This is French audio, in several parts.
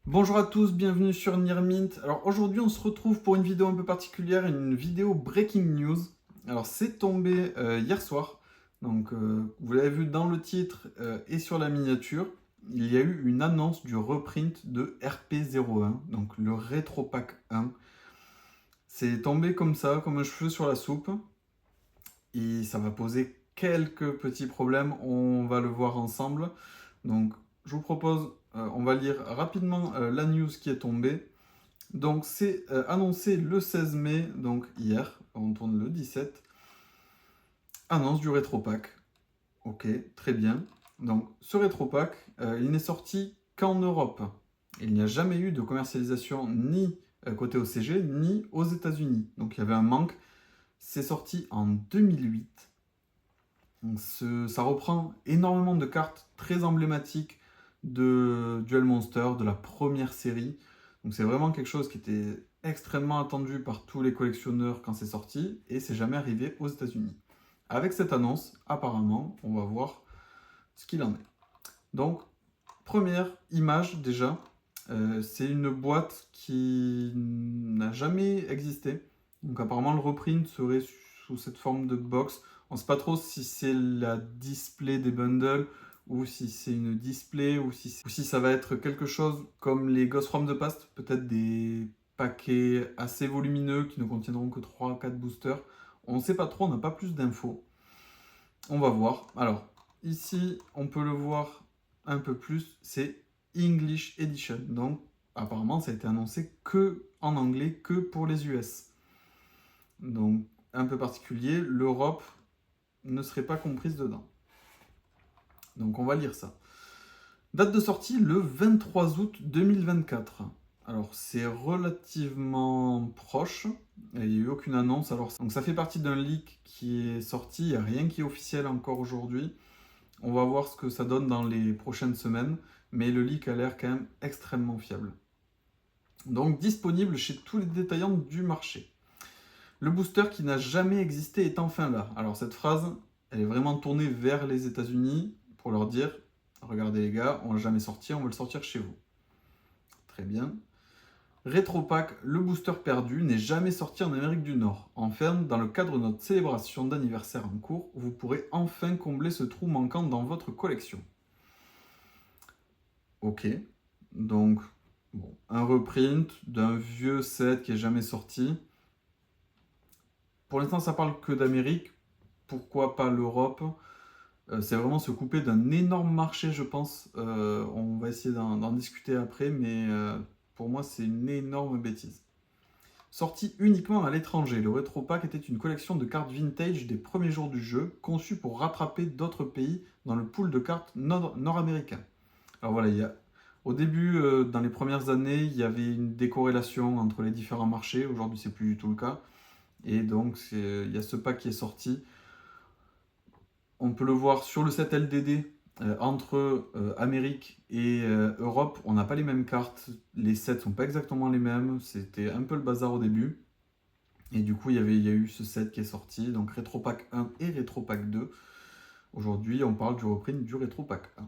Bonjour à tous, bienvenue sur Nearmint. Alors aujourd'hui on se retrouve pour une vidéo un peu particulière, une vidéo breaking news. Alors c'est tombé hier soir, donc vous l'avez vu dans le titre et sur la miniature, il y a eu une annonce du reprint de RP01, donc le Retro Pack 1. C'est tombé comme ça, comme un cheveu sur la soupe, et ça va poser quelques petits problèmes, on va le voir ensemble. Donc je vous propose, on va lire rapidement la news qui est tombée. Donc c'est annoncé le 16 mai, donc hier, on tourne le 17. Annonce du rétropack. Ok, très bien. Donc ce rétropack, il n'est sorti qu'en Europe. Il n'y a jamais eu de commercialisation ni côté OCG, ni aux États-Unis. Donc il y avait un manque. C'est sorti en 2008. Donc, ça reprend énormément de cartes très emblématiques de Duel Monster, de la première série. Donc c'est vraiment quelque chose qui était extrêmement attendu par tous les collectionneurs quand c'est sorti, et c'est jamais arrivé aux États-Unis. Avec cette annonce, apparemment, on va voir ce qu'il en est. Donc, première image déjà, c'est une boîte qui n'a jamais existé. Donc apparemment le reprint serait sous cette forme de box. On ne sait pas trop si c'est la display des bundles ou si c'est une display ou si ça va être quelque chose comme les Ghost from the Past, peut-être des paquets assez volumineux qui ne contiendront que 3-4 boosters. On ne sait pas trop, on n'a pas plus d'infos. On va voir. Alors, ici, on peut le voir un peu plus, c'est English Edition. Donc, apparemment, ça a été annoncé que en anglais, que pour les US. Donc, un peu particulier, l'Europe ne serait pas comprise dedans. Donc, on va lire ça. Date de sortie le 23 août 2024. Alors, c'est relativement proche. Il n'y a eu aucune annonce. Alors, donc, ça fait partie d'un leak qui est sorti. Il n'y a rien qui est officiel encore aujourd'hui. On va voir ce que ça donne dans les prochaines semaines, mais le leak a l'air quand même extrêmement fiable. Donc disponible chez tous les détaillants du marché. Le booster qui n'a jamais existé est enfin là. Alors cette phrase, elle est vraiment tournée vers les États-Unis pour leur dire, regardez les gars, on l'a jamais sorti, on veut le sortir chez vous. Très bien. Retropack, le booster perdu, n'est jamais sorti en Amérique du Nord. Enfin, dans le cadre de notre célébration d'anniversaire en cours, vous pourrez enfin combler ce trou manquant dans votre collection. Ok, donc bon, un reprint d'un vieux set qui est jamais sorti. Pour l'instant, ça parle que d'Amérique. Pourquoi pas l'Europe? C'est vraiment se couper d'un énorme marché, je pense. On va essayer d'en discuter après, mais pour moi, c'est une énorme bêtise. Sorti uniquement à l'étranger, le Retro Pack était une collection de cartes vintage des premiers jours du jeu, conçue pour rattraper d'autres pays dans le pool de cartes nord-américain. Alors voilà, au début, dans les premières années, il y avait une décorrélation entre les différents marchés. Aujourd'hui, c'est plus du tout le cas. Et donc, il y a ce pack qui est sorti. On peut le voir sur le set LDD. Entre Amérique et Europe, on n'a pas les mêmes cartes. Les sets sont pas exactement les mêmes. C'était un peu le bazar au début. Et du coup, il y a eu ce set qui est sorti. Donc, Retro Pack 1 et Retro Pack 2. Aujourd'hui, on parle du reprint du Retro Pack 1.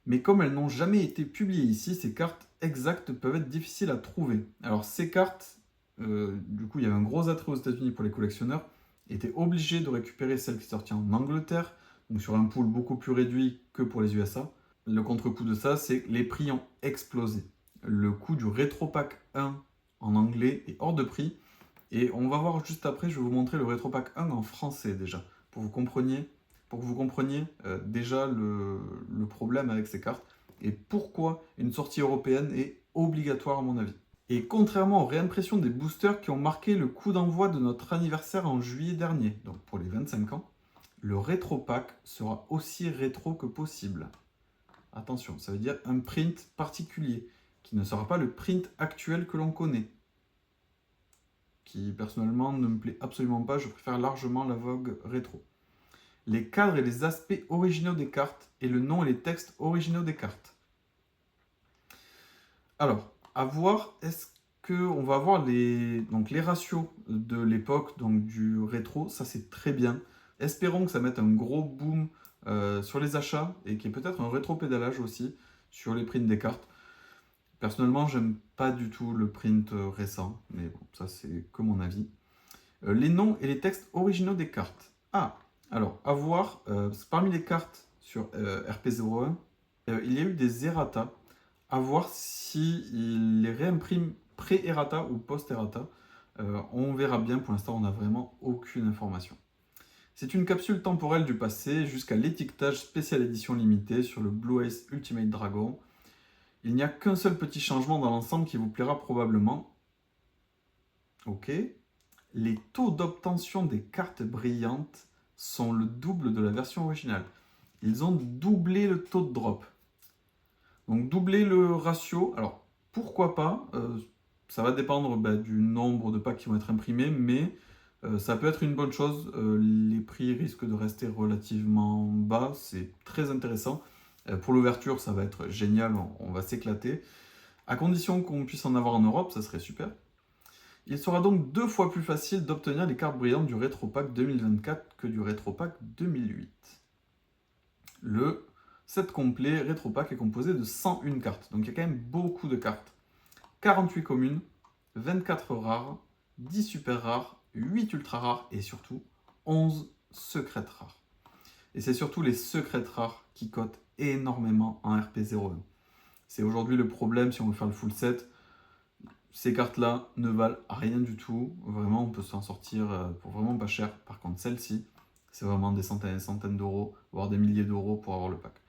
Mais comme elles n'ont jamais été publiées ici, ces cartes exactes peuvent être difficiles à trouver. Alors ces cartes, du coup il y avait un gros attrait aux États-Unis pour les collectionneurs, étaient obligés de récupérer celles qui sortaient en Angleterre, donc sur un pool beaucoup plus réduit que pour les USA. Le contre-coup de ça, c'est que les prix ont explosé. Le coût du Retro Pack 1 en anglais est hors de prix. Et on va voir juste après, je vais vous montrer le Retro Pack 1 en français déjà, pour que vous compreniez déjà le problème avec ces cartes et pourquoi une sortie européenne est obligatoire à mon avis. Et contrairement aux réimpressions des boosters qui ont marqué le coup d'envoi de notre anniversaire en juillet dernier, donc pour les 25 ans, le Retro Pack sera aussi rétro que possible. Attention, ça veut dire un print particulier, qui ne sera pas le print actuel que l'on connaît, qui personnellement ne me plaît absolument pas, je préfère largement la Vogue rétro. Les cadres et les aspects originaux des cartes et le nom et les textes originaux des cartes. Alors, à voir, est-ce qu'on va avoir donc les ratios de l'époque, donc du rétro, ça c'est très bien. Espérons que ça mette un gros boom sur les achats et qu'il y ait peut-être un rétro-pédalage aussi sur les prints des cartes. Personnellement, j'aime pas du tout le print récent, mais bon, ça c'est que mon avis. Les noms et les textes originaux des cartes. Ah, alors, à voir, parmi les cartes sur RP01, il y a eu des errata. À voir si il les réimprime pré-errata ou post-errata. On verra bien, pour l'instant, on n'a vraiment aucune information. C'est une capsule temporelle du passé jusqu'à l'étiquetage spécial édition limitée sur le Blue Ace Ultimate Dragon. Il n'y a qu'un seul petit changement dans l'ensemble qui vous plaira probablement. Ok. Les taux d'obtention des cartes brillantes sont le double de la version originale. Ils ont doublé le taux de drop. Donc doubler le ratio, alors pourquoi pas, ça va dépendre du nombre de packs qui vont être imprimés, mais ça peut être une bonne chose. Les prix risquent de rester relativement bas, c'est très intéressant. Pour l'ouverture, ça va être génial, on va s'éclater. À condition qu'on puisse en avoir en Europe, ça serait super. Il sera donc 2 fois plus facile d'obtenir les cartes brillantes du Retro Pack 2024 que du Retro Pack 2008. Le set complet Retro Pack est composé de 101 cartes, donc il y a quand même beaucoup de cartes. 48 communes, 24 rares, 10 super rares, 8 ultra rares et surtout 11 secrètes rares. Et c'est surtout les secrètes rares qui cotent énormément en RP01. C'est aujourd'hui le problème si on veut faire le full set. Ces cartes-là ne valent rien du tout. Vraiment, on peut s'en sortir pour vraiment pas cher. Par contre, celle-ci, c'est vraiment des centaines et des centaines d'euros, voire des milliers d'euros pour avoir le pack.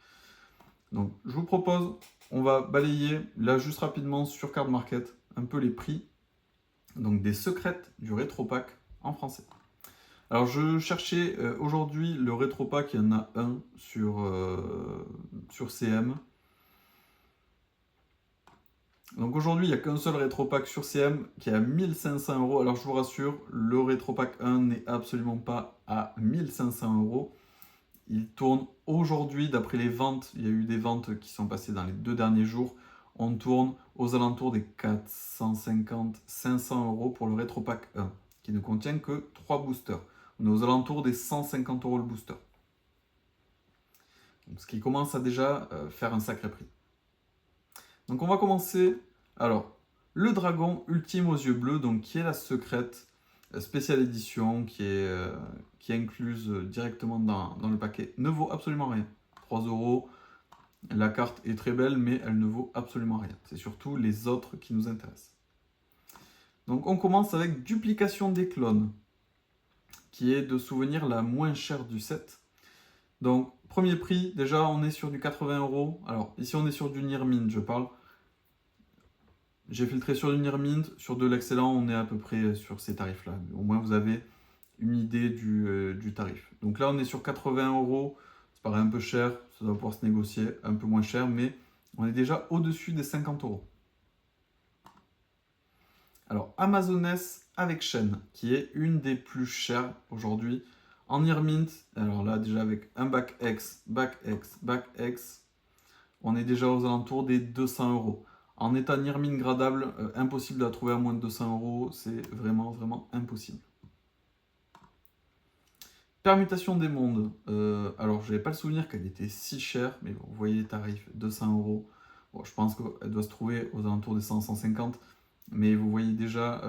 Donc, je vous propose, on va balayer là juste rapidement sur Card Market un peu les prix. Donc, des secrètes du Retro Pack en français. Alors, je cherchais aujourd'hui le Retro Pack, il y en a un sur CM. Donc aujourd'hui, il n'y a qu'un seul rétropack sur CM qui est à 1500 euros. Alors je vous rassure, le rétropack 1 n'est absolument pas à 1500 euros. Il tourne aujourd'hui, d'après les ventes, il y a eu des ventes qui sont passées dans les 2 derniers jours. On tourne aux alentours des 450-500 euros pour le rétropack 1, qui ne contient que 3 boosters. On est aux alentours des 150 euros le booster. Donc, ce qui commence à déjà faire un sacré prix. Donc on va commencer, alors, le dragon ultime aux yeux bleus, donc qui est la secrète spéciale édition, qui est incluse directement dans le paquet, ne vaut absolument rien. 3 euros, la carte est très belle, mais elle ne vaut absolument rien. C'est surtout les autres qui nous intéressent. Donc on commence avec duplication des clones, qui est de souvenir la moins chère du set. Donc premier prix, déjà on est sur du 80 euros. Alors ici on est sur du Nirmin, je parle. J'ai filtré sur du Nirmint, sur de l'excellent, on est à peu près sur ces tarifs-là. Au moins, vous avez une idée du tarif. Donc là, on est sur 80 euros. Ça paraît un peu cher, ça doit pouvoir se négocier un peu moins cher, mais on est déjà au-dessus des 50 euros. Alors, Amazoness avec chaîne, qui est une des plus chères aujourd'hui. En Nirmint, alors là, déjà avec un back X, back X, back X, on est déjà aux alentours des 200 euros. En état Nirmin gradable, impossible de la trouver à moins de 200 euros, c'est vraiment, vraiment impossible. Permutation des mondes. Alors, je n'avais pas le souvenir qu'elle était si chère, mais bon, vous voyez les tarifs, 200 euros. Bon, je pense qu'elle doit se trouver aux alentours des 100-150, mais vous voyez déjà,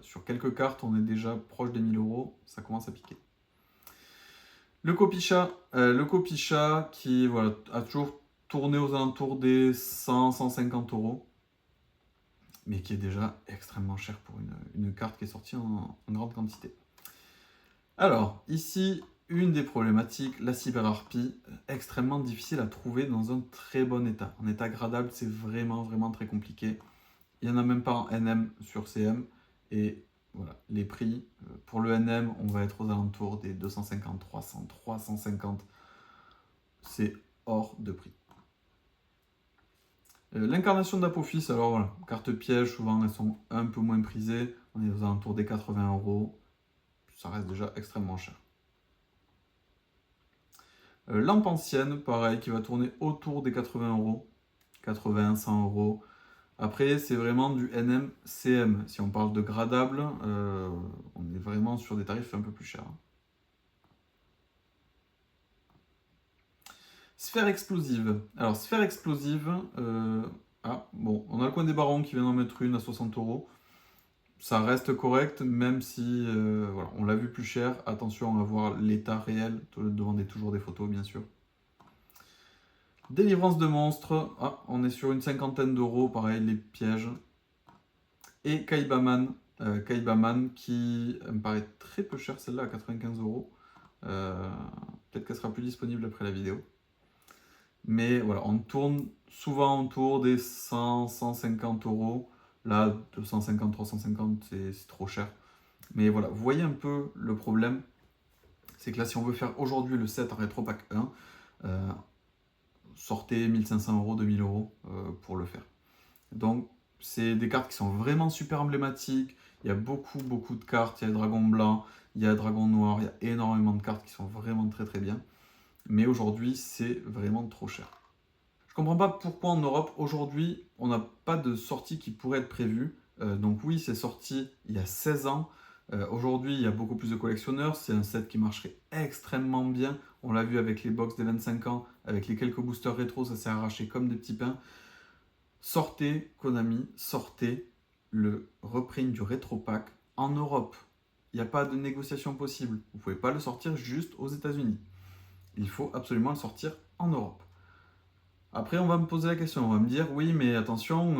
sur quelques cartes, on est déjà proche des 1000 euros, ça commence à piquer. Le Copicha qui voilà, a toujours tourné aux alentours des 100-150 euros, mais qui est déjà extrêmement cher pour une carte qui est sortie en grande quantité. Alors, ici, une des problématiques, la cyberharpie, extrêmement difficile à trouver dans un très bon état. En état gradable, c'est vraiment, vraiment très compliqué. Il n'y en a même pas en NM sur CM, et voilà, les prix, pour le NM, on va être aux alentours des 250, 300, 350. C'est hors de prix. L'incarnation d'Apophis, alors voilà, carte piège, souvent elles sont un peu moins prisées. On est aux alentours des 80 euros. Ça reste déjà extrêmement cher. Lampe ancienne, pareil, qui va tourner autour des 80 euros. 80, 100 euros. Après, c'est vraiment du NM-CM. Si on parle de gradable, on est vraiment sur des tarifs un peu plus chers. Sphère explosive. Alors, sphère explosive, Ah, bon, on a le coin des barons qui vient d'en mettre une à 60 euros. Ça reste correct, même si voilà, on l'a vu plus cher. Attention à voir l'état réel. Demandez toujours des photos, bien sûr. Délivrance de monstres. Ah, on est sur une cinquantaine d'euros. Pareil, les pièges. Et Kaibaman. Kaibaman qui me paraît très peu cher, celle-là, à 95 euros. Peut-être qu'elle sera plus disponible après la vidéo. Mais voilà, on tourne souvent autour des 100, 150 euros. Là, 250, 350, c'est trop cher. Mais voilà, vous voyez un peu le problème. C'est que là, si on veut faire aujourd'hui le set Retro Pack 1, sortez 1500 euros, 2000 euros pour le faire. Donc, c'est des cartes qui sont vraiment super emblématiques. Il y a beaucoup, beaucoup de cartes. Il y a Dragon Blanc, il y a Dragon Noir, il y a énormément de cartes qui sont vraiment très très bien. Mais aujourd'hui, c'est vraiment trop cher. Je comprends pas pourquoi en Europe, aujourd'hui, on n'a pas de sortie qui pourrait être prévue. Donc oui, c'est sorti il y a 16 ans. Aujourd'hui, il y a beaucoup plus de collectionneurs. C'est un set qui marcherait extrêmement bien. On l'a vu avec les box des 25 ans, avec les quelques boosters rétro, ça s'est arraché comme des petits pains. Sortez, Konami, sortez le reprint du Retro Pack en Europe. Il n'y a pas de négociation possible. Vous ne pouvez pas le sortir juste aux États-Unis. Il faut absolument le sortir en Europe. Après, on va me poser la question, on va me dire, oui, mais attention,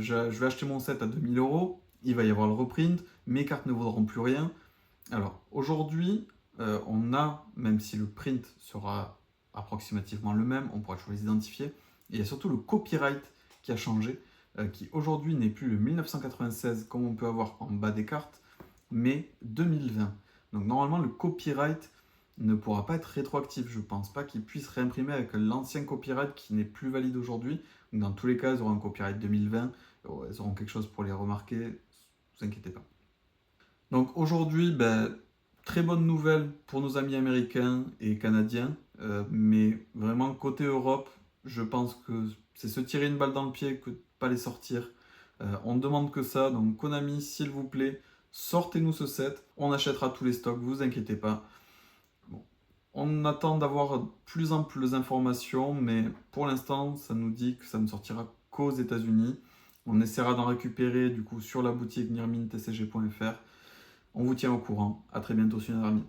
je vais acheter mon set à 2000 euros, il va y avoir le reprint, mes cartes ne vaudront plus rien. Alors, aujourd'hui, on a, même si le print sera approximativement le même, on pourra toujours les identifier, et il y a surtout le copyright qui a changé, qui aujourd'hui n'est plus le 1996 comme on peut avoir en bas des cartes, mais 2020. Donc normalement, le copyright ne pourra pas être rétroactif. Je ne pense pas qu'ils puissent réimprimer avec l'ancien copyright qui n'est plus valide aujourd'hui. Dans tous les cas, ils auront un copyright 2020. Ils auront quelque chose pour les remarquer. Ne vous inquiétez pas. Donc aujourd'hui, très bonne nouvelle pour nos amis américains et canadiens. Mais vraiment, côté Europe, je pense que c'est se tirer une balle dans le pied que de ne pas les sortir. On ne demande que ça. Donc Konami, s'il vous plaît, sortez-nous ce set. On achètera tous les stocks, vous inquiétez pas. Bon. On attend d'avoir plus en plus d'informations, mais pour l'instant, ça nous dit que ça ne sortira qu'aux États-Unis. On essaiera d'en récupérer du coup sur la boutique nirmintcg.fr. On vous tient au courant. A très bientôt sur Nirmint.